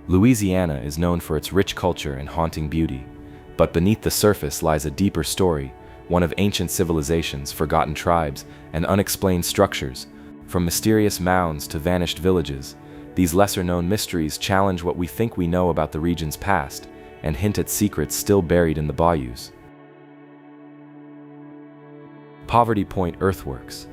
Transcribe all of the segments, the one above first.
Louisiana is known for its rich culture and haunting beauty, but beneath the surface lies a deeper story, one of ancient civilizations, forgotten tribes, and unexplained structures. From mysterious mounds to vanished villages, these lesser-known mysteries challenge what we think we know about the region's past and hint at secrets still buried in the bayous. Poverty Point Earthworks.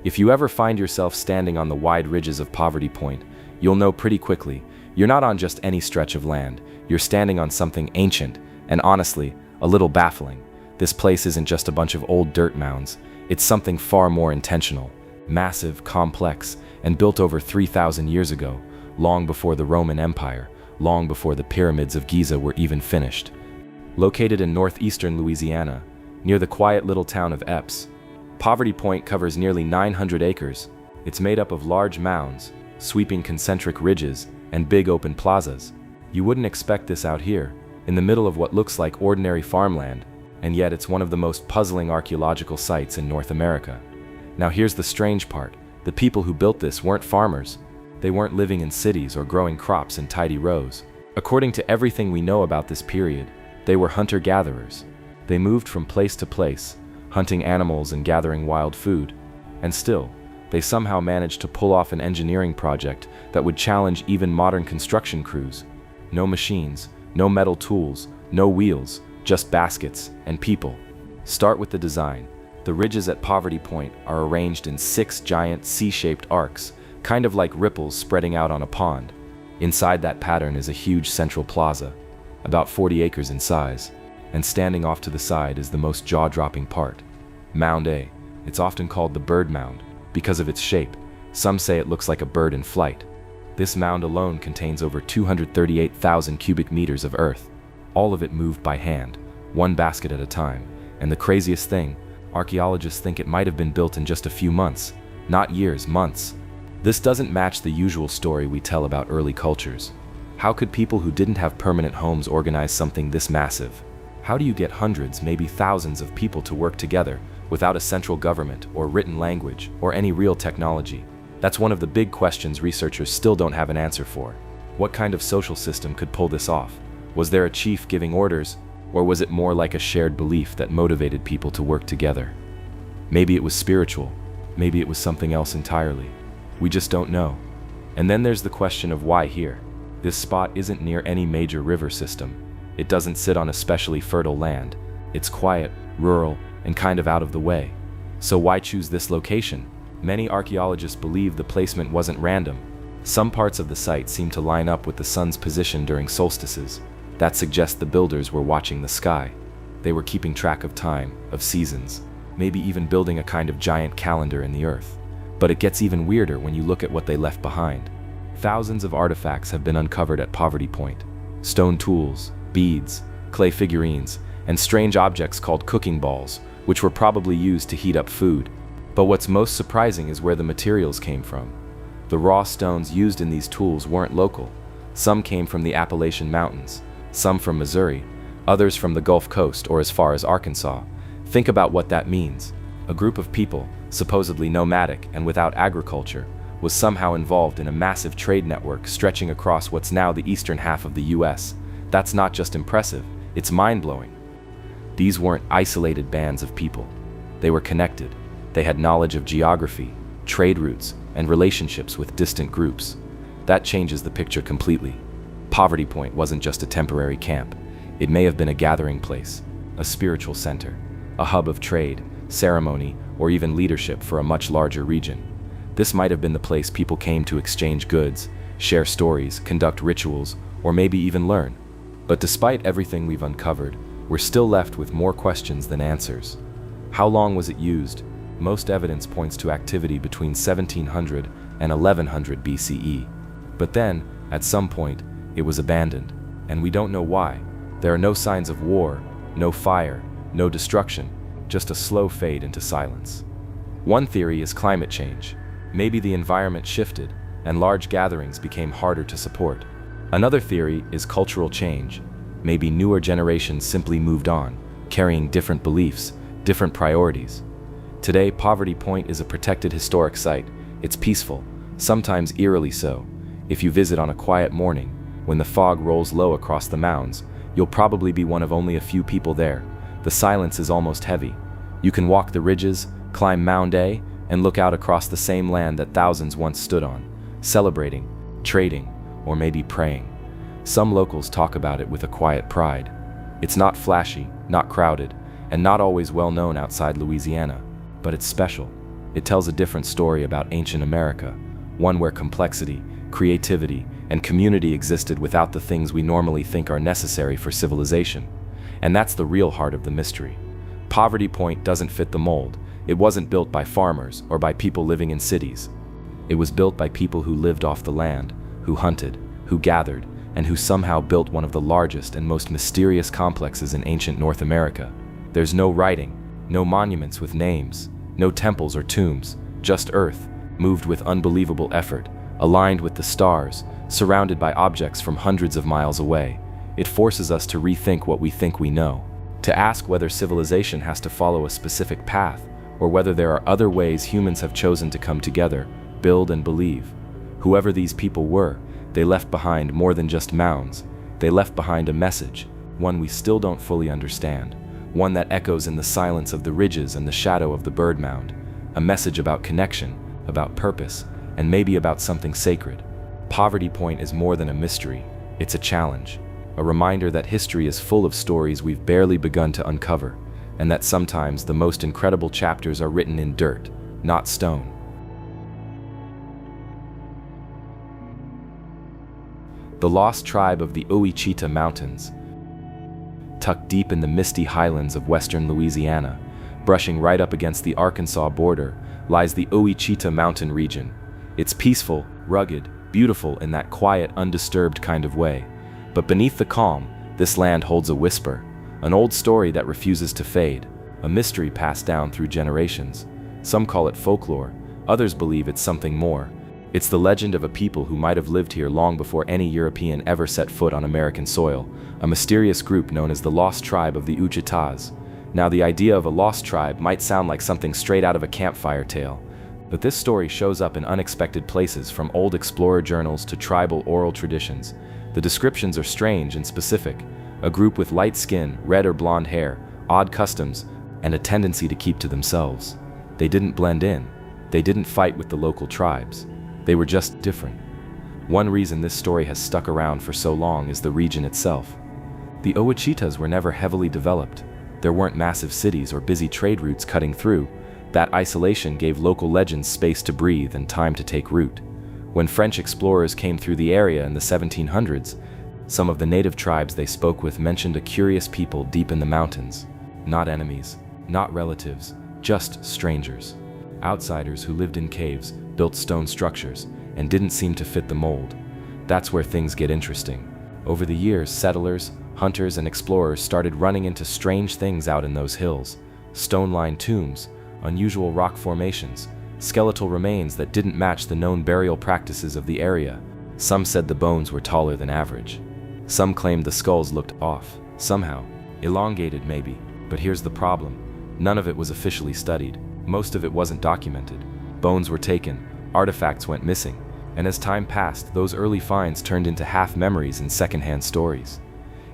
If you ever find yourself standing on the wide ridges of Poverty Point, you'll know pretty quickly, you're not on just any stretch of land, you're standing on something ancient, and honestly, a little baffling. This place isn't just a bunch of old dirt mounds, it's something far more intentional, massive, complex, and built over 3,000 years ago, long before the Roman Empire, long before the pyramids of Giza were even finished. Located in northeastern Louisiana, near the quiet little town of Epes, Poverty Point covers nearly 900 acres. It's made up of large mounds, sweeping concentric ridges, and big open plazas. You wouldn't expect this out here, in the middle of what looks like ordinary farmland, and yet it's one of the most puzzling archaeological sites in North America. Now here's the strange part. The people who built this weren't farmers. They weren't living in cities or growing crops in tidy rows. According to everything we know about this period, they were hunter-gatherers. They moved from place to place, hunting animals and gathering wild food. And still, they somehow managed to pull off an engineering project that would challenge even modern construction crews. No machines, no metal tools, no wheels, just baskets and people. Start with the design. The ridges at Poverty Point are arranged in 6 giant C-shaped arcs, kind of like ripples spreading out on a pond. Inside that pattern is a huge central plaza, about 40 acres in size, and standing off to the side is the most jaw-dropping part. Mound A. It's often called the Bird Mound because of its shape. Some say it looks like a bird in flight. This mound alone contains over 238,000 cubic meters of earth, all of it moved by hand, one basket at a time. And the craziest thing, archaeologists think it might have been built in just a few months, not years, months. This doesn't match the usual story we tell about early cultures. How could people who didn't have permanent homes organize something this massive? How do you get hundreds, maybe thousands of people to work together without a central government or written language or any real technology? That's one of the big questions researchers still don't have an answer for. What kind of social system could pull this off? Was there a chief giving orders, or was it more like a shared belief that motivated people to work together? Maybe it was spiritual, maybe it was something else entirely. We just don't know. And then there's the question of why here. This spot isn't near any major river system. It doesn't sit on especially fertile land. It's quiet, rural, and kind of out of the way. So why choose this location? Many archaeologists believe the placement wasn't random. Some parts of the site seem to line up with the sun's position during solstices. That suggests the builders were watching the sky. They were keeping track of time, of seasons, maybe even building a kind of giant calendar in the earth. But it gets even weirder when you look at what they left behind. Thousands of artifacts have been uncovered at Poverty Point. Stone tools, beads, clay figurines, and strange objects called cooking balls, which were probably used to heat up food. But what's most surprising is where the materials came from. The raw stones used in these tools weren't local. Some came from the Appalachian Mountains, some from Missouri, others from the Gulf Coast or as far as Arkansas. Think about what that means. A group of people, supposedly nomadic and without agriculture, was somehow involved in a massive trade network stretching across what's now the eastern half of the US. That's not just impressive, it's mind-blowing. These weren't isolated bands of people. They were connected. They had knowledge of geography, trade routes, and relationships with distant groups. That changes the picture completely. Poverty Point wasn't just a temporary camp. It may have been a gathering place, a spiritual center, a hub of trade, ceremony, or even leadership for a much larger region. This might have been the place people came to exchange goods, share stories, conduct rituals, or maybe even learn. But despite everything we've uncovered, we're still left with more questions than answers. How long was it used? Most evidence points to activity between 1700 and 1100 BCE. But then, at some point, it was abandoned, and we don't know why. There are no signs of war, no fire, no destruction, just a slow fade into silence. One theory is climate change. Maybe the environment shifted, and large gatherings became harder to support. Another theory is cultural change. Maybe newer generations simply moved on, carrying different beliefs, different priorities. Today, Poverty Point is a protected historic site. It's peaceful, sometimes eerily so. If you visit on a quiet morning, when the fog rolls low across the mounds, you'll probably be one of only a few people there. The silence is almost heavy. You can walk the ridges, climb Mound A, and look out across the same land that thousands once stood on, celebrating, trading, or maybe praying. Some locals talk about it with a quiet pride. It's not flashy, not crowded, and not always well known outside Louisiana, but it's special. It tells a different story about ancient America, one where complexity, creativity, and community existed without the things we normally think are necessary for civilization. And that's the real heart of the mystery. Poverty Point doesn't fit the mold. It wasn't built by farmers or by people living in cities. It was built by people who lived off the land, who hunted, who gathered, and who somehow built one of the largest and most mysterious complexes in ancient North America. There's no writing, no monuments with names, no temples or tombs, just earth, moved with unbelievable effort, aligned with the stars, surrounded by objects from hundreds of miles away. It forces us to rethink what we think we know, to ask whether civilization has to follow a specific path, or whether there are other ways humans have chosen to come together, build and believe. Whoever these people were, they left behind more than just mounds. They left behind a message, one we still don't fully understand, one that echoes in the silence of the ridges and the shadow of the bird mound, a message about connection, about purpose, and maybe about something sacred. Poverty Point is more than a mystery, it's a challenge, a reminder that history is full of stories we've barely begun to uncover, and that sometimes the most incredible chapters are written in dirt, not stone. The lost tribe of the Ouachita Mountains. Tucked deep in the misty highlands of western Louisiana, brushing right up against the Arkansas border, lies the Ouachita mountain region. It's peaceful, rugged, beautiful in that quiet, undisturbed kind of way. But beneath the calm, this land holds a whisper, an old story that refuses to fade, a mystery passed down through generations. Some call it folklore, others believe it's something more. It's the legend of a people who might have lived here long before any European ever set foot on American soil, a mysterious group known as the Lost Tribe of the Ouachitas. Now, the idea of a lost tribe might sound like something straight out of a campfire tale, but this story shows up in unexpected places, from old explorer journals to tribal oral traditions. The descriptions are strange and specific, a group with light skin, red or blonde hair, odd customs, and a tendency to keep to themselves. They didn't blend in. They didn't fight with the local tribes. They were just different. One reason this story has stuck around for so long is the region itself. The Ouachitas were never heavily developed. There weren't massive cities or busy trade routes cutting through. That isolation gave local legends space to breathe and time to take root. When French explorers came through the area in the 1700s, some of the native tribes they spoke with mentioned a curious people deep in the mountains. Not enemies, not relatives, just strangers. Outsiders who lived in caves, built stone structures, and didn't seem to fit the mold. That's where things get interesting. Over the years, settlers, hunters, and explorers started running into strange things out in those hills. Stone-lined tombs, unusual rock formations, skeletal remains that didn't match the known burial practices of the area. Some said the bones were taller than average. Some claimed the skulls looked off, somehow, elongated maybe. But here's the problem. None of it was officially studied. Most of it wasn't documented. Bones were taken, artifacts went missing, and as time passed, those early finds turned into half-memories and secondhand stories.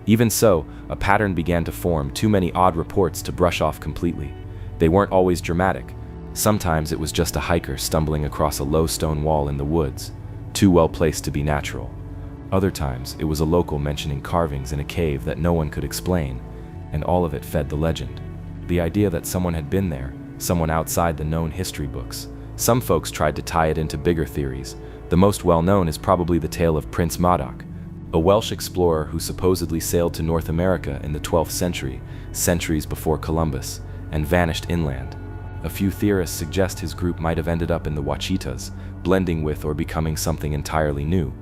Even so, a pattern began to form, too many odd reports to brush off completely. They weren't always dramatic. Sometimes it was just a hiker stumbling across a low stone wall in the woods, too well placed to be natural. Other times, it was a local mentioning carvings in a cave that no one could explain, and all of it fed the legend. The idea that someone had been there, someone outside the known history books. Some folks tried to tie it into bigger theories. The most well-known is probably the tale of Prince Madoc, a Welsh explorer who supposedly sailed to North America in the 12th century, centuries before Columbus, and vanished inland. A few theorists suggest his group might have ended up in the Ouachitas, blending with or becoming something entirely new.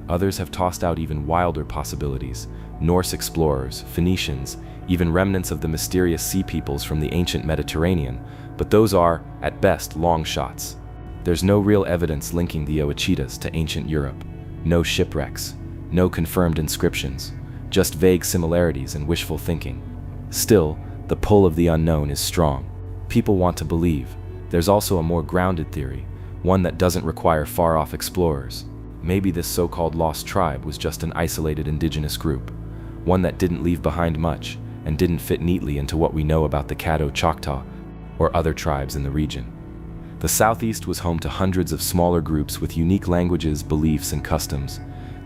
Others have tossed out even wilder possibilities: Norse explorers, Phoenicians, even remnants of the mysterious sea peoples from the ancient Mediterranean, but those are, at best, long shots. There's no real evidence linking the Ouachitas to ancient Europe. No shipwrecks, no confirmed inscriptions, just vague similarities and wishful thinking. Still, the pull of the unknown is strong. People want to believe. There's also a more grounded theory, one that doesn't require far-off explorers. Maybe this so-called lost tribe was just an isolated indigenous group, one that didn't leave behind much and didn't fit neatly into what we know about the Caddo Choctaw or other tribes in the region. The Southeast was home to hundreds of smaller groups with unique languages, beliefs, and customs.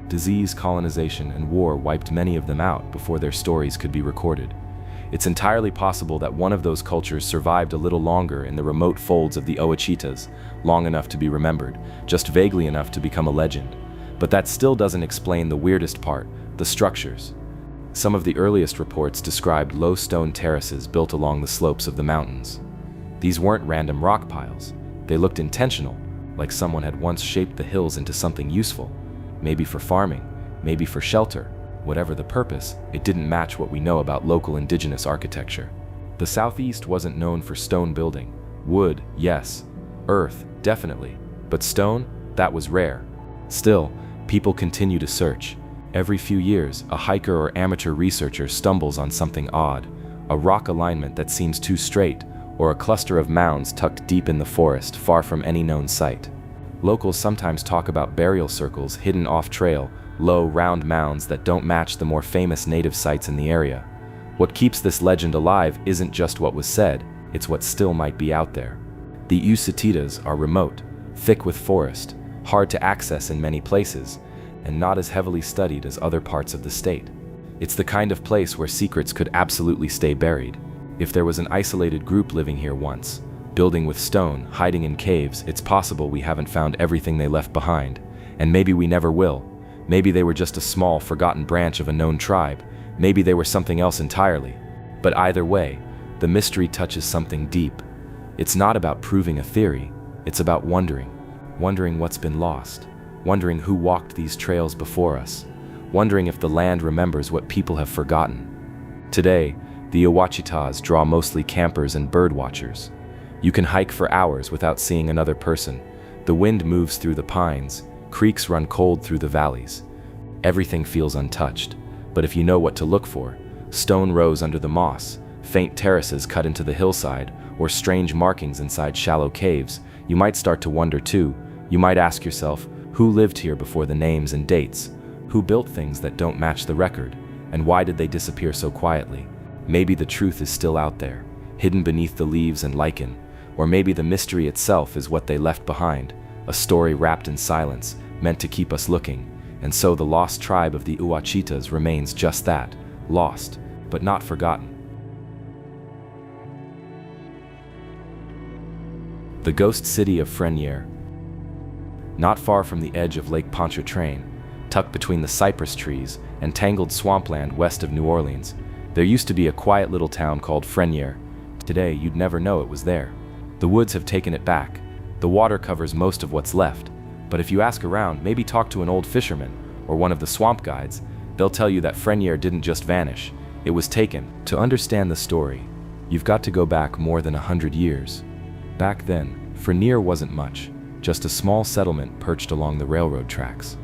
Disease, colonization, and war wiped many of them out before their stories could be recorded. It's entirely possible that one of those cultures survived a little longer in the remote folds of the Ouachitas, long enough to be remembered, just vaguely enough to become a legend. But that still doesn't explain the weirdest part, the structures. Some of the earliest reports described low stone terraces built along the slopes of the mountains. These weren't random rock piles. They looked intentional, like someone had once shaped the hills into something useful, maybe for farming, maybe for shelter. Whatever the purpose, it didn't match what we know about local indigenous architecture. The Southeast wasn't known for stone building. Wood, yes. Earth, definitely. But stone, that was rare. Still, people continue to search. Every few years, a hiker or amateur researcher stumbles on something odd, a rock alignment that seems too straight, or a cluster of mounds tucked deep in the forest, far from any known site. Locals sometimes talk about burial circles hidden off-trail, low, round mounds that don't match the more famous native sites in the area. What keeps this legend alive isn't just what was said, it's what still might be out there. The Ouachitas are remote, thick with forest, hard to access in many places, and not as heavily studied as other parts of the state. It's the kind of place where secrets could absolutely stay buried. If there was an isolated group living here once, building with stone, hiding in caves, it's possible we haven't found everything they left behind, and maybe we never will. Maybe they were just a small, forgotten branch of a known tribe. Maybe they were something else entirely. But either way, the mystery touches something deep. It's not about proving a theory, it's about wondering what's been lost, wondering who walked these trails before us, wondering if the land remembers what people have forgotten. Today, the Ouachitas draw mostly campers and bird watchers. You can hike for hours without seeing another person. The wind moves through the pines, creeks run cold through the valleys. Everything feels untouched, but if you know what to look for, stone rows under the moss, faint terraces cut into the hillside, or strange markings inside shallow caves, you might start to wonder too. You might ask yourself, who lived here before the names and dates? Who built things that don't match the record? And why did they disappear so quietly? Maybe the truth is still out there, hidden beneath the leaves and lichen, or maybe the mystery itself is what they left behind, a story wrapped in silence, meant to keep us looking. And so the lost tribe of the Ouachitas remains just that, lost, but not forgotten. The ghost city of Frenier. Not far from the edge of Lake Pontchartrain, tucked between the cypress trees and tangled swampland west of New Orleans, there used to be a quiet little town called Frenier. Today, you'd never know it was there. The woods have taken it back. The water covers most of what's left. But if you ask around, maybe talk to an old fisherman or one of the swamp guides, they'll tell you that Frenier didn't just vanish. It was taken. To understand the story, you've got to go back more than 100 years. Back then, Frenier wasn't much, just a small settlement perched along the railroad tracks.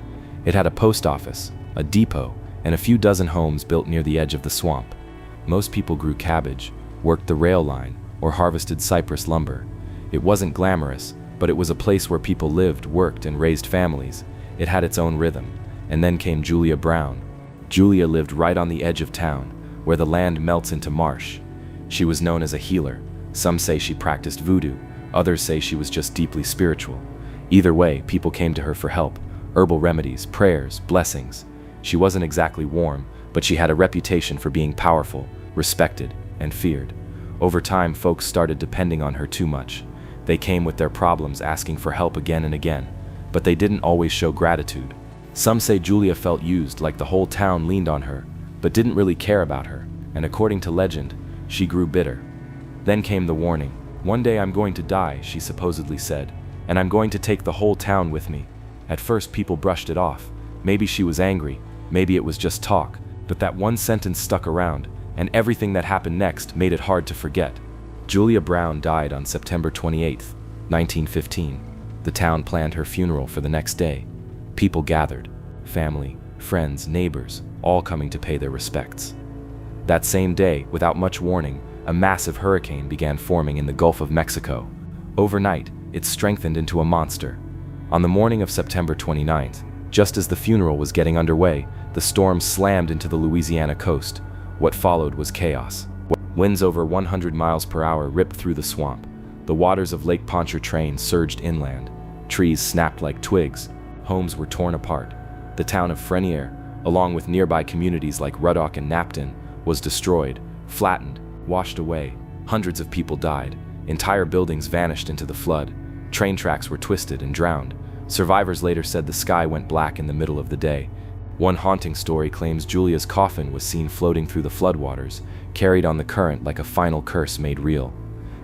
It had a post office, a depot, and a few dozen homes built near the edge of the swamp. Most people grew cabbage, worked the rail line, or harvested cypress lumber. It wasn't glamorous, but it was a place where people lived, worked, and raised families. It had its own rhythm. And then came Julia Brown. Julia lived right on the edge of town, where the land melts into marsh. She was known as a healer. Some say she practiced voodoo, others say she was just deeply spiritual. Either way, people came to her for help, herbal remedies, prayers, blessings. She wasn't exactly warm, but she had a reputation for being powerful, respected, and feared. Over time, folks started depending on her too much. They came with their problems asking for help again and again, but they didn't always show gratitude. Some say Julia felt used, like the whole town leaned on her, but didn't really care about her, and according to legend, she grew bitter. Then came the warning. "One day I'm going to die," she supposedly said, "and I'm going to take the whole town with me." At first people brushed it off. Maybe she was angry, maybe it was just talk, but that one sentence stuck around, and everything that happened next made it hard to forget. Julia Brown died on September 28, 1915. The town planned her funeral for the next day. People gathered, family, friends, neighbors, all coming to pay their respects. That same day, without much warning, a massive hurricane began forming in the Gulf of Mexico. Overnight, it strengthened into a monster. On the morning of September 29th, Just as the funeral was getting underway, the storm slammed into the Louisiana coast. What followed was chaos. Winds over 100 miles per hour ripped through the swamp. The waters of Lake Pontchartrain surged inland. Trees snapped like twigs. Homes were torn apart. The town of Frenier, along with nearby communities like Ruddock and Napton, was destroyed, flattened, washed away. Hundreds of people died. Entire buildings vanished into the flood. Train tracks were twisted and drowned. Survivors later said the sky went black in the middle of the day. One haunting story claims Julia's coffin was seen floating through the floodwaters, carried on the current like a final curse made real.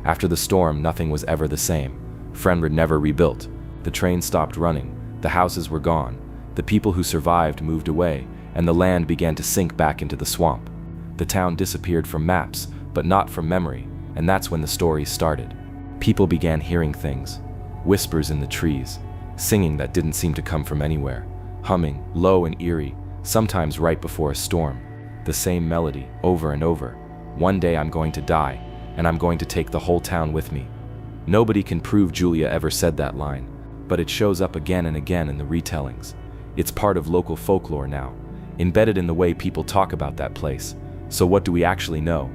After the storm, nothing was ever the same. Friier never rebuilt. The train stopped running. The houses were gone. The people who survived moved away, and the land began to sink back into the swamp. The town disappeared from maps, but not from memory, and that's when the stories started. People began hearing things. Whispers in the trees. Singing that didn't seem to come from anywhere. Humming, low and eerie, sometimes right before a storm. The same melody, over and over. One day I'm going to die, and I'm going to take the whole town with me. Nobody can prove Julia ever said that line, but it shows up again and again in the retellings. It's part of local folklore now, embedded in the way people talk about that place. So what do we actually know?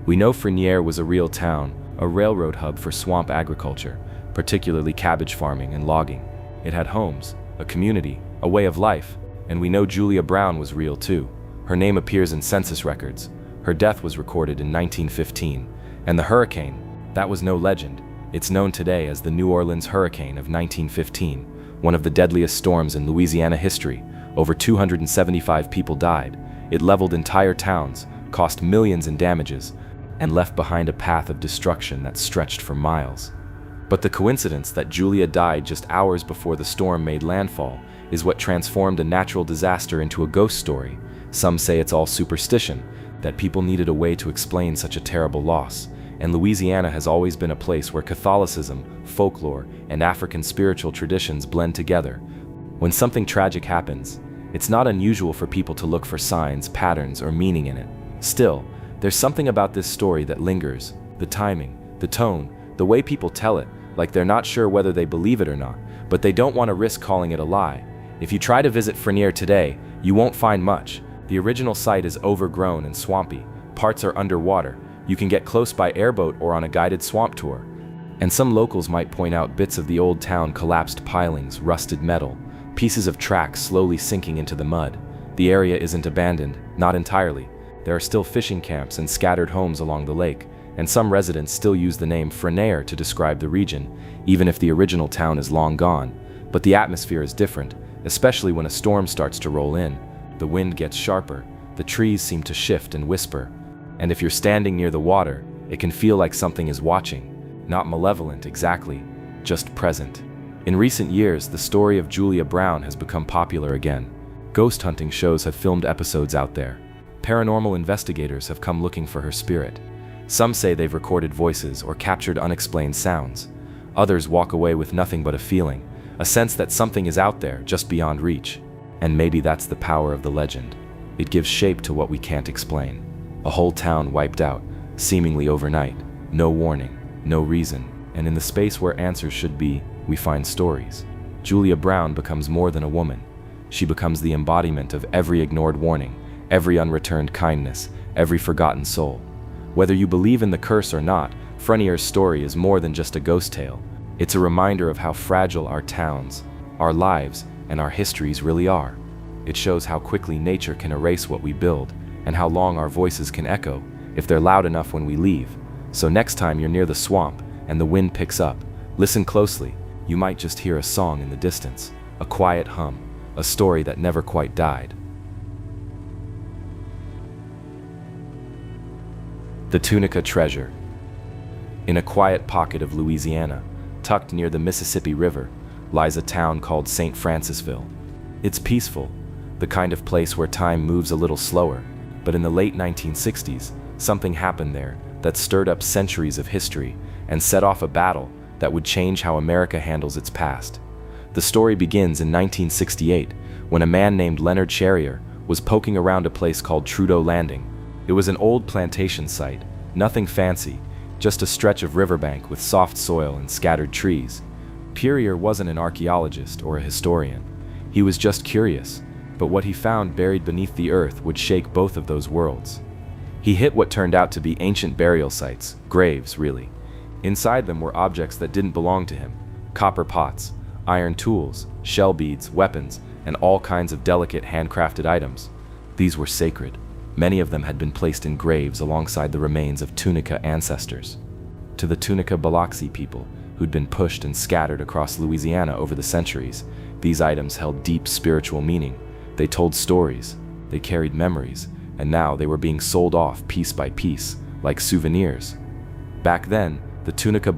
We know Frenier was a real town, a railroad hub for swamp agriculture, particularly cabbage farming and logging. It had homes, a community, a way of life, and we know Julia Brown was real too. Her name appears in census records. Her death was recorded in 1915, and the hurricane, that was no legend. It's known today as the New Orleans Hurricane of 1915, one of the deadliest storms in Louisiana history. Over 275 people died. It leveled entire towns, cost millions in damages, and left behind a path of destruction that stretched for miles. But the coincidence that Julia died just hours before the storm made landfall is what transformed a natural disaster into a ghost story. Some say it's all superstition, that people needed a way to explain such a terrible loss, and Louisiana has always been a place where Catholicism, folklore, and African spiritual traditions blend together. When something tragic happens, it's not unusual for people to look for signs, patterns, or meaning in it. Still, there's something about this story that lingers. The timing, the tone, the way people tell it, like they're not sure whether they believe it or not, but they don't want to risk calling it a lie. If you try to visit Frenier today, you won't find much. The original site is overgrown and swampy. Parts are underwater. You can get close by airboat or on a guided swamp tour. And some locals might point out bits of the old town collapsed pilings, rusted metal, pieces of tracks slowly sinking into the mud. The area isn't abandoned, not entirely. There are still fishing camps and scattered homes along the lake, and some residents still use the name Frenier to describe the region, even if the original town is long gone. But the atmosphere is different, especially when a storm starts to roll in. The wind gets sharper, the trees seem to shift and whisper, and if you're standing near the water, it can feel like something is watching. Not malevolent exactly, just present. In recent years, the story of Julia Brown has become popular again. Ghost hunting shows have filmed episodes out there. Paranormal investigators have come looking for her spirit. Some say they've recorded voices or captured unexplained sounds. Others walk away with nothing but a feeling, a sense that something is out there, just beyond reach. And maybe that's the power of the legend. It gives shape to what we can't explain. A whole town wiped out, seemingly overnight. No warning, no reason. And in the space where answers should be, we find stories. Julia Brown becomes more than a woman. She becomes the embodiment of every ignored warning, every unreturned kindness, every forgotten soul. Whether you believe in the curse or not, Frenier's story is more than just a ghost tale. It's a reminder of how fragile our towns, our lives, and our histories really are. It shows how quickly nature can erase what we build, and how long our voices can echo, if they're loud enough when we leave. So next time you're near the swamp, and the wind picks up, listen closely. You might just hear a song in the distance, a quiet hum, a story that never quite died. The Tunica Treasure. In a quiet pocket of Louisiana, tucked near the Mississippi River, lies a town called St. Francisville. It's peaceful, the kind of place where time moves a little slower, but in the late 1960s, something happened there that stirred up centuries of history and set off a battle that would change how America handles its past. The story begins in 1968, when a man named Leonard Friier was poking around a place called Trudeau Landing. It was an old plantation site, nothing fancy, just a stretch of riverbank with soft soil and scattered trees. Friier wasn't an archaeologist or a historian. He was just curious, but what he found buried beneath the earth would shake both of those worlds. He hit what turned out to be ancient burial sites, graves really. Inside them were objects that didn't belong to him: copper pots, iron tools, shell beads, weapons, and all kinds of delicate handcrafted items. These were sacred. Many of them had been placed in graves alongside the remains of Tunica ancestors. To the Tunica people, who'd been pushed and scattered across Louisiana over the centuries, these items held deep spiritual meaning. They told stories, they carried memories, and now they were being sold off piece by piece, like souvenirs. Back then, the Tunica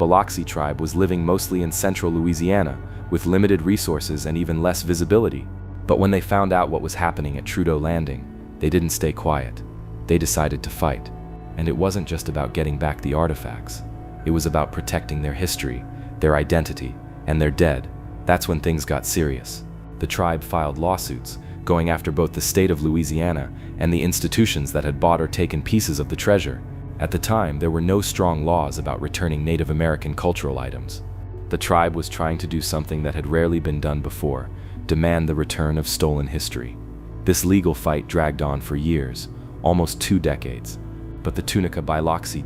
tribe was living mostly in central Louisiana, with limited resources and even less visibility. But when they found out what was happening at Trudeau Landing, they didn't stay quiet. They decided to fight. And it wasn't just about getting back the artifacts. It was about protecting their history, their identity, and their dead. That's when things got serious. The tribe filed lawsuits, going after both the state of Louisiana and the institutions that had bought or taken pieces of the treasure. At the time, there were no strong laws about returning Native American cultural items. The tribe was trying to do something that had rarely been done before: demand the return of stolen history. This legal fight dragged on for years, almost 2 decades. But the Tunica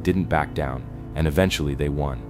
didn't back down, and eventually they won.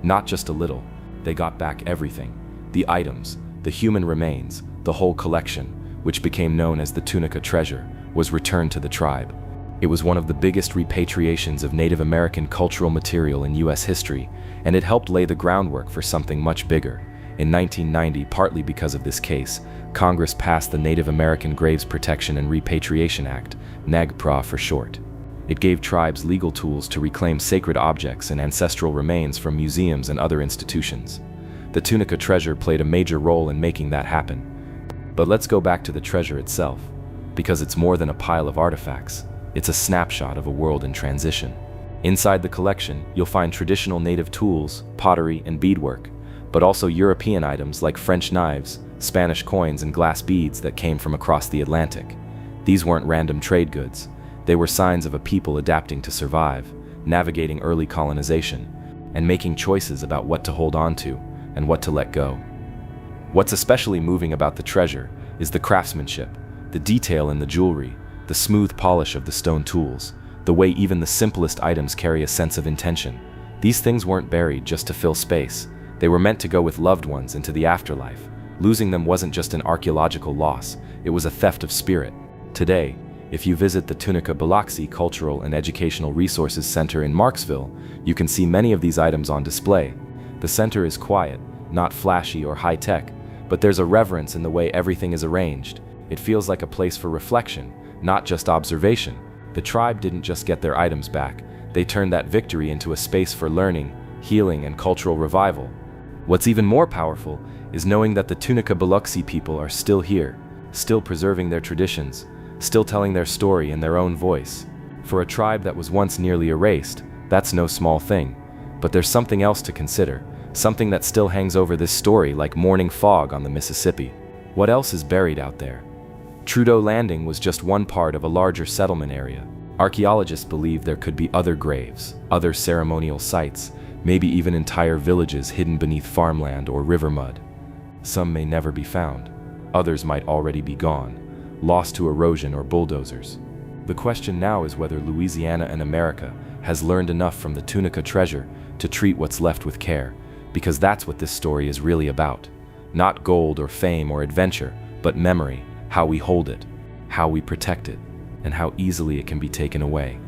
Not just a little, they got back everything. The items, the human remains, the whole collection, which became known as the Tunica Treasure, was returned to the tribe. It was one of the biggest repatriations of Native American cultural material in U.S. history, and it helped lay the groundwork for something much bigger. In 1990, partly because of this case, Congress passed the Native American Graves Protection and Repatriation Act, NAGPRA for short. It gave tribes legal tools to reclaim sacred objects and ancestral remains from museums and other institutions. The Tunica Treasure played a major role in making that happen. But let's go back to the treasure itself, because it's more than a pile of artifacts. It's a snapshot of a world in transition. Inside the collection, you'll find traditional native tools, pottery, and beadwork, but also European items like French knives, Spanish coins, and glass beads that came from across the Atlantic. These weren't random trade goods. They were signs of a people adapting to survive, navigating early colonization, and making choices about what to hold on to and what to let go. What's especially moving about the treasure is the craftsmanship, the detail in the jewelry, the smooth polish of the stone tools, the way even the simplest items carry a sense of intention. These things weren't buried just to fill space. They were meant to go with loved ones into the afterlife. Losing them wasn't just an archaeological loss, it was a theft of spirit. Today, if you visit the Tunica Cultural and Educational Resources Center in Marksville, you can see many of these items on display. The center is quiet, not flashy or high-tech, but there's a reverence in the way everything is arranged. It feels like a place for reflection, not just observation. The tribe didn't just get their items back, they turned that victory into a space for learning, healing, and cultural revival. What's even more powerful is knowing that the Tunica people are still here, still preserving their traditions, still telling their story in their own voice. For a tribe that was once nearly erased, that's no small thing. But there's something else to consider, something that still hangs over this story like morning fog on the Mississippi. What else is buried out there? Trudeau Landing was just one part of a larger settlement area. Archaeologists believe there could be other graves, other ceremonial sites, maybe even entire villages hidden beneath farmland or river mud. Some may never be found. Others might already be gone, lost to erosion or bulldozers. The question now is whether Louisiana and America has learned enough from the Tunica Treasure to treat what's left with care, because that's what this story is really about. Not gold or fame or adventure, but memory, how we hold it, how we protect it, and how easily it can be taken away.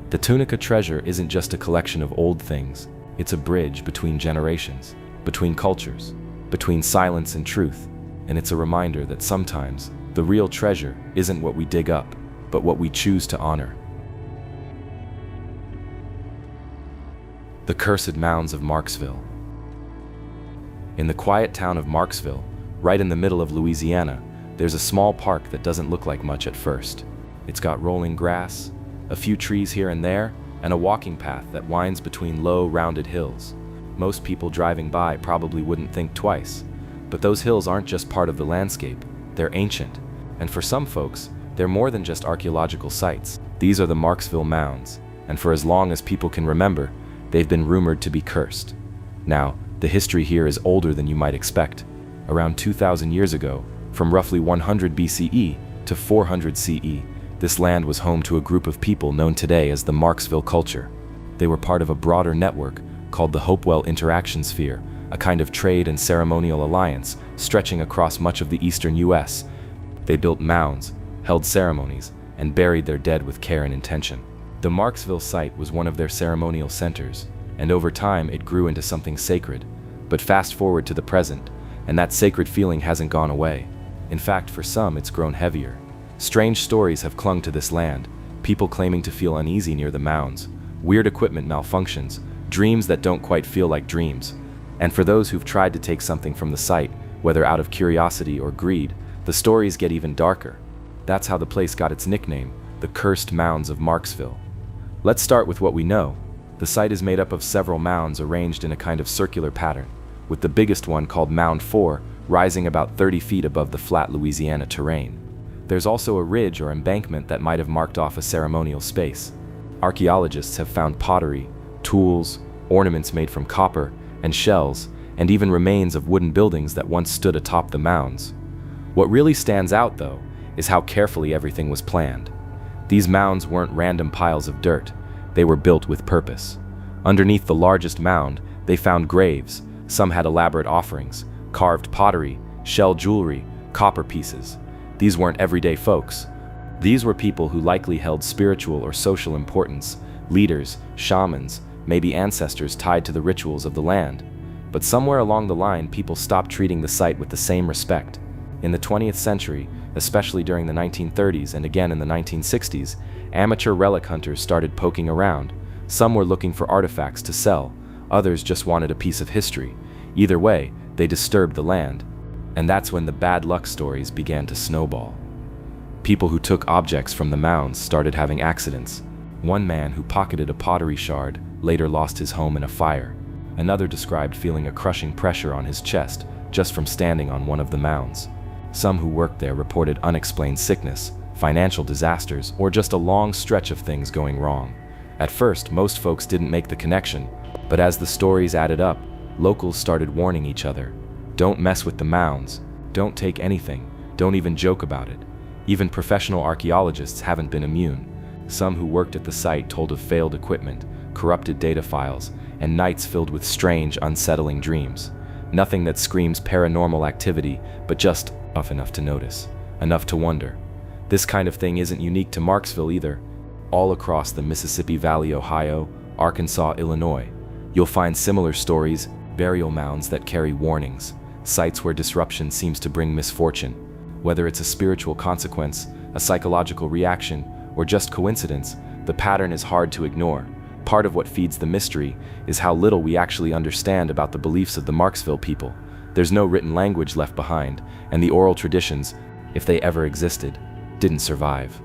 The Tunica Treasure isn't just a collection of old things, it's a bridge between generations, between cultures, between silence and truth, and it's a reminder that sometimes the real treasure isn't what we dig up, but what we choose to honor. The Cursed Mounds of Marksville. In the quiet town of Marksville, right in the middle of Louisiana, there's a small park that doesn't look like much at first. It's got rolling grass, a few trees here and there, and a walking path that winds between low, rounded hills. Most people driving by probably wouldn't think twice, but those hills aren't just part of the landscape, they're ancient. And for some folks, they're more than just archaeological sites. These are the Marksville Mounds, and for as long as people can remember, they've been rumored to be cursed. Now, the history here is older than you might expect. Around 2,000 years ago, From roughly 100 BCE to 400 CE, this land was home to a group of people known today as the Marksville culture. They were part of a broader network called the Hopewell Interaction Sphere, a kind of trade and ceremonial alliance stretching across much of the eastern U.S. They built mounds, held ceremonies, and buried their dead with care and intention. The Marksville site was one of their ceremonial centers, and over time it grew into something sacred. But fast forward to the present, and that sacred feeling hasn't gone away. In fact, for some, it's grown heavier. Strange stories have clung to this land, people claiming to feel uneasy near the mounds, weird equipment malfunctions, dreams that don't quite feel like dreams. And for those who've tried to take something from the site, whether out of curiosity or greed, the stories get even darker. That's how the place got its nickname, the Cursed Mounds of Marksville. Let's start with what we know. The site is made up of several mounds arranged in a kind of circular pattern, with the biggest one called Mound 4 rising about 30 feet above the flat Louisiana terrain. There's also a ridge or embankment that might have marked off a ceremonial space. Archaeologists have found pottery, tools, ornaments made from copper, and shells, and even remains of wooden buildings that once stood atop the mounds. What really stands out, though, is how carefully everything was planned. These mounds weren't random piles of dirt, they were built with purpose. Underneath the largest mound, they found graves. Some had elaborate offerings, carved pottery, shell jewelry, copper pieces. These weren't everyday folks. These were people who likely held spiritual or social importance, leaders, shamans, maybe ancestors tied to the rituals of the land. But somewhere along the line, people stopped treating the site with the same respect. In the 20th century, especially during the 1930s and again in the 1960s, amateur relic hunters started poking around. Some were looking for artifacts to sell, others just wanted a piece of history. Either way, they disturbed the land. And that's when the bad luck stories began to snowball. People who took objects from the mounds started having accidents. One man who pocketed a pottery shard later lost his home in a fire. Another described feeling a crushing pressure on his chest just from standing on one of the mounds. Some who worked there reported unexplained sickness, financial disasters, or just a long stretch of things going wrong. At first, most folks didn't make the connection, but as the stories added up, locals started warning each other. Don't mess with the mounds, don't take anything, don't even joke about it. Even professional archaeologists haven't been immune. Some who worked at the site told of failed equipment, corrupted data files, and nights filled with strange, unsettling dreams. Nothing that screams paranormal activity, but just enough to notice, enough to wonder. This kind of thing isn't unique to Marksville either. All across the Mississippi Valley, Ohio, Arkansas, Illinois, you'll find similar stories, burial mounds that carry warnings, sites where disruption seems to bring misfortune. Whether it's a spiritual consequence, a psychological reaction, or just coincidence, the pattern is hard to ignore. Part of what feeds the mystery is how little we actually understand about the beliefs of the Marksville people. There's no written language left behind, and the oral traditions, if they ever existed, didn't survive.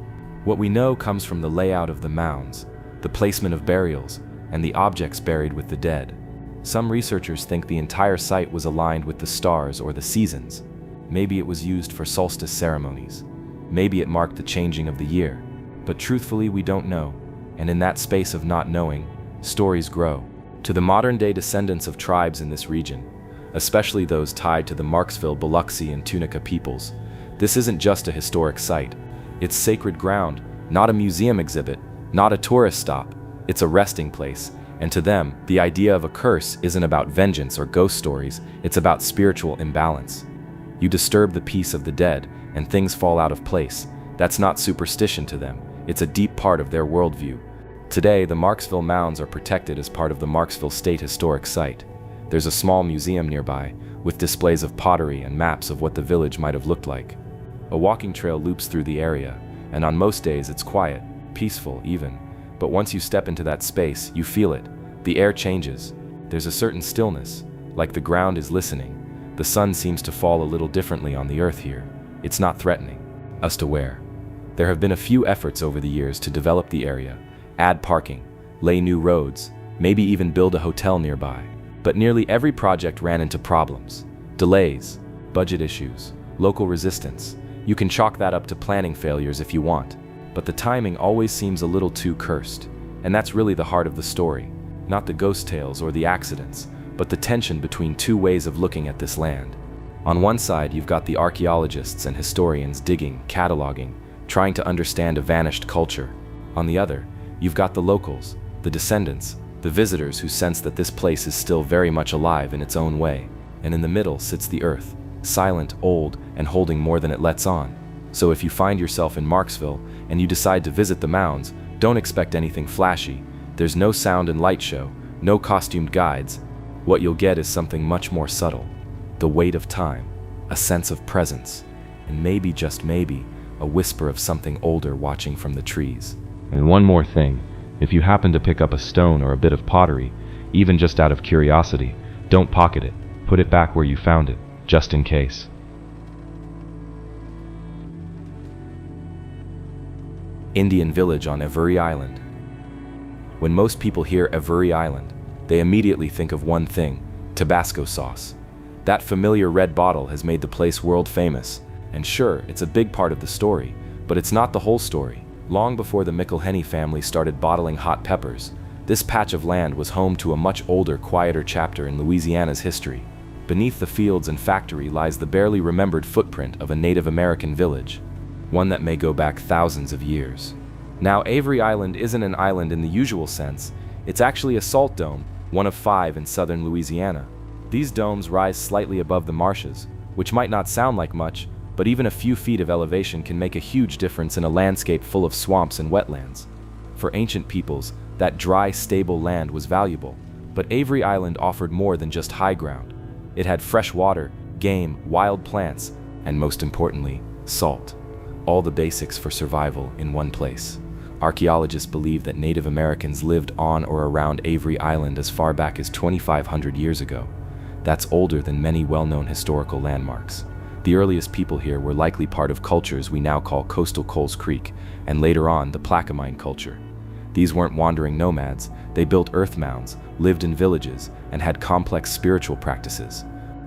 What we know comes from the layout of the mounds, the placement of burials, and the objects buried with the dead. Some researchers think the entire site was aligned with the stars or the seasons. Maybe it was used for solstice ceremonies. Maybe it marked the changing of the year. But truthfully, we don't know, and in that space of not knowing, stories grow. To the modern-day descendants of tribes in this region, especially those tied to the Marksville, Biloxi, and Tunica peoples, this isn't just a historic site. It's sacred ground, not a museum exhibit, not a tourist stop. It's a resting place, and to them, the idea of a curse isn't about vengeance or ghost stories, it's about spiritual imbalance. You disturb the peace of the dead, and things fall out of place. That's not superstition to them, it's a deep part of their worldview. Today, the Marksville Mounds are protected as part of the Marksville State Historic Site. There's a small museum nearby, with displays of pottery and maps of what the village might have looked like. A walking trail loops through the area, and on most days it's quiet, peaceful even. But once you step into that space, you feel it. The air changes. There's a certain stillness, like the ground is listening. The sun seems to fall a little differently on the earth here. It's not threatening us to wear. There have been a few efforts over the years to develop the area, add parking, lay new roads, maybe even build a hotel nearby. But nearly every project ran into problems. Delays, budget issues, local resistance. You can chalk that up to planning failures if you want. But the timing always seems a little too cursed. And that's really the heart of the story. Not the ghost tales or the accidents, but the tension between two ways of looking at this land. On one side, you've got the archaeologists and historians digging, cataloging, trying to understand a vanished culture. On the other, you've got the locals, the descendants, the visitors who sense that this place is still very much alive in its own way. And in the middle sits the earth, silent, old, and holding more than it lets on. So if you find yourself in Marksville and you decide to visit the Mounds, don't expect anything flashy. There's no sound and light show, no costumed guides. What you'll get is something much more subtle. The weight of time, a sense of presence, and maybe, just maybe, a whisper of something older watching from the trees. And one more thing, if you happen to pick up a stone or a bit of pottery, even just out of curiosity, don't pocket it. Put it back where you found it, just in case. Indian village on Avery Island. When most people hear Avery Island, they immediately think of one thing: Tabasco sauce. That familiar red bottle has made the place world famous, and sure, it's a big part of the story, but it's not the whole story. Long before the McIlhenny family started bottling hot peppers, this patch of land was home to a much older, quieter chapter in Louisiana's history. Beneath the fields and factory lies the barely remembered footprint of a Native American village, one that may go back thousands of years. Now, Avery Island isn't an island in the usual sense. It's actually a salt dome, one of 5 in southern Louisiana. These domes rise slightly above the marshes, which might not sound like much, but even a few feet of elevation can make a huge difference in a landscape full of swamps and wetlands. For ancient peoples, that dry, stable land was valuable, but Avery Island offered more than just high ground. It had fresh water, game, wild plants, and most importantly, salt. All the basics for survival in one place. Archaeologists believe that Native Americans lived on or around Avery Island as far back as 2,500 years ago. That's older than many well-known historical landmarks. The earliest people here were likely part of cultures we now call coastal Coles Creek, and later on the Plaquemine culture. These weren't wandering nomads. They built earth mounds, lived in villages, and had complex spiritual practices.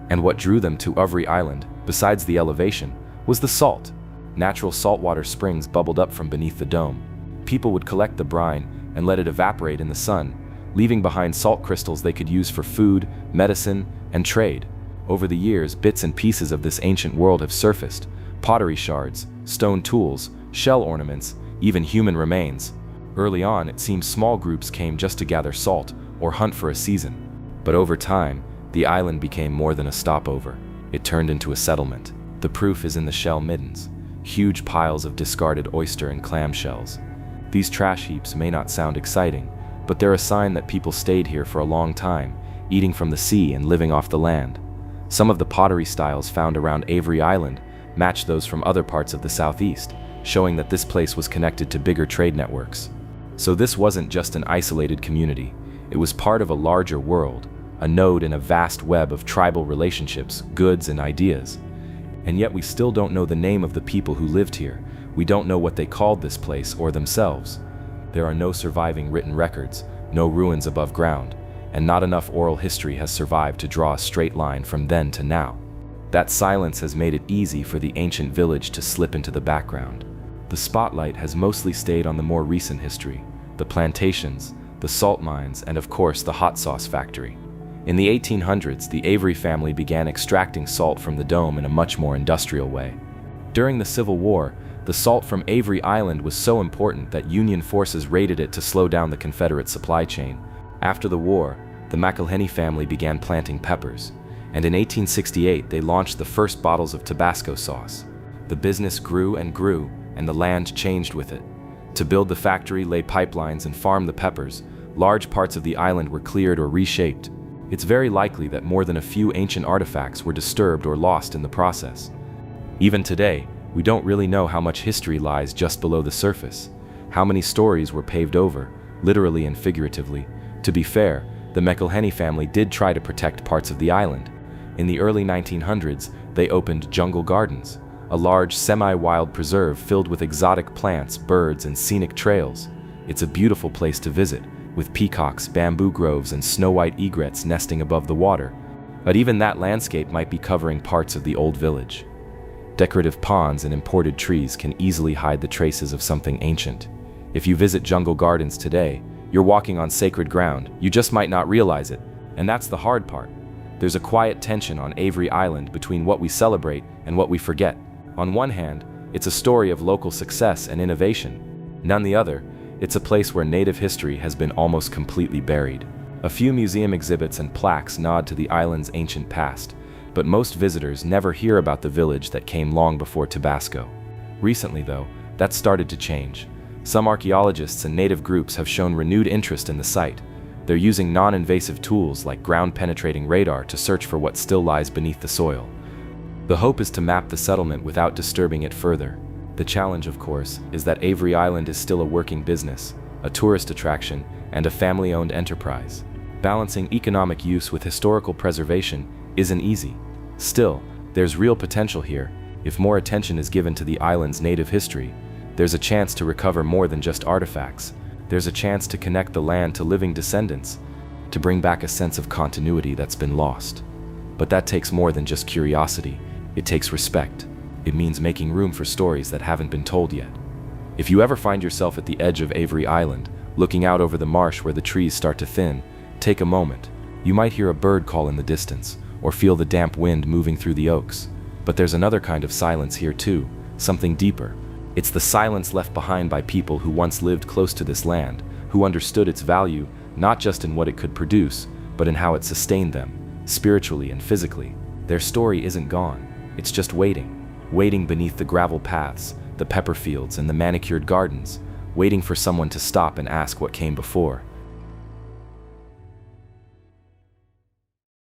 And what drew them to Avery Island, besides the elevation, was the salt. Natural saltwater springs bubbled up from beneath the dome. People would collect the brine and let it evaporate in the sun, leaving behind salt crystals they could use for food, medicine, and trade. Over the years, bits and pieces of this ancient world have surfaced: pottery shards, stone tools, shell ornaments, even human remains. Early on, it seemed small groups came just to gather salt or hunt for a season. But over time, the island became more than a stopover. It turned into a settlement. The proof is in the shell middens, huge piles of discarded oyster and clam shells. These trash heaps may not sound exciting, but they're a sign that people stayed here for a long time, eating from the sea and living off the land. Some of the pottery styles found around Avery Island match those from other parts of the southeast, showing that this place was connected to bigger trade networks. So this wasn't just an isolated community. It was part of a larger world, a node in a vast web of tribal relationships, goods, and ideas. And yet we still don't know the name of the people who lived here. We don't know what they called this place or themselves. There are no surviving written records, no ruins above ground, and not enough oral history has survived to draw a straight line from then to now. That silence has made it easy for the ancient village to slip into the background. The spotlight has mostly stayed on the more recent history, the plantations, the salt mines, and of course the hot sauce factory. In the 1800s, the Avery family began extracting salt from the dome in a much more industrial way. During the Civil War, the salt from Avery Island was so important that Union forces raided it to slow down the Confederate supply chain. After the war, the McIlhenny family began planting peppers, and in 1868 they launched the first bottles of Tabasco sauce. The business grew and grew, and the land changed with it. To build the factory, lay pipelines, and farm the peppers, large parts of the island were cleared or reshaped. It's very likely that more than a few ancient artifacts were disturbed or lost in the process. Even today, we don't really know how much history lies just below the surface, how many stories were paved over, literally and figuratively. To be fair, the McIlhenny family did try to protect parts of the island. In the early 1900s, they opened Jungle Gardens, a large semi-wild preserve filled with exotic plants, birds, and scenic trails. It's a beautiful place to visit, with peacocks, bamboo groves, and snow-white egrets nesting above the water. But even that landscape might be covering parts of the old village. Decorative ponds and imported trees can easily hide the traces of something ancient. If you visit Jungle Gardens today, you're walking on sacred ground. You just might not realize it, and that's the hard part. There's a quiet tension on Avery Island between what we celebrate and what we forget. On one hand, it's a story of local success and innovation. On the other, it's a place where native history has been almost completely buried. A few museum exhibits and plaques nod to the island's ancient past, but most visitors never hear about the village that came long before Tabasco. Recently, though, that's started to change. Some archaeologists and native groups have shown renewed interest in the site. They're using non-invasive tools like ground-penetrating radar to search for what still lies beneath the soil. The hope is to map the settlement without disturbing it further. The challenge, of course, is that Avery Island is still a working business, a tourist attraction, and a family-owned enterprise. Balancing economic use with historical preservation isn't easy. Still, there's real potential here. If more attention is given to the island's native history, there's a chance to recover more than just artifacts. There's a chance to connect the land to living descendants, to bring back a sense of continuity that's been lost. But that takes more than just curiosity. It takes respect. It means making room for stories that haven't been told yet. If you ever find yourself at the edge of Avery Island, looking out over the marsh where the trees start to thin, take a moment. You might hear a bird call in the distance, or feel the damp wind moving through the oaks. But there's another kind of silence here too, something deeper. It's the silence left behind by people who once lived close to this land, who understood its value not just in what it could produce, but in how it sustained them, spiritually and physically. Their story isn't gone, it's just waiting beneath the gravel paths, the pepper fields, and the manicured gardens, waiting for someone to stop and ask what came before.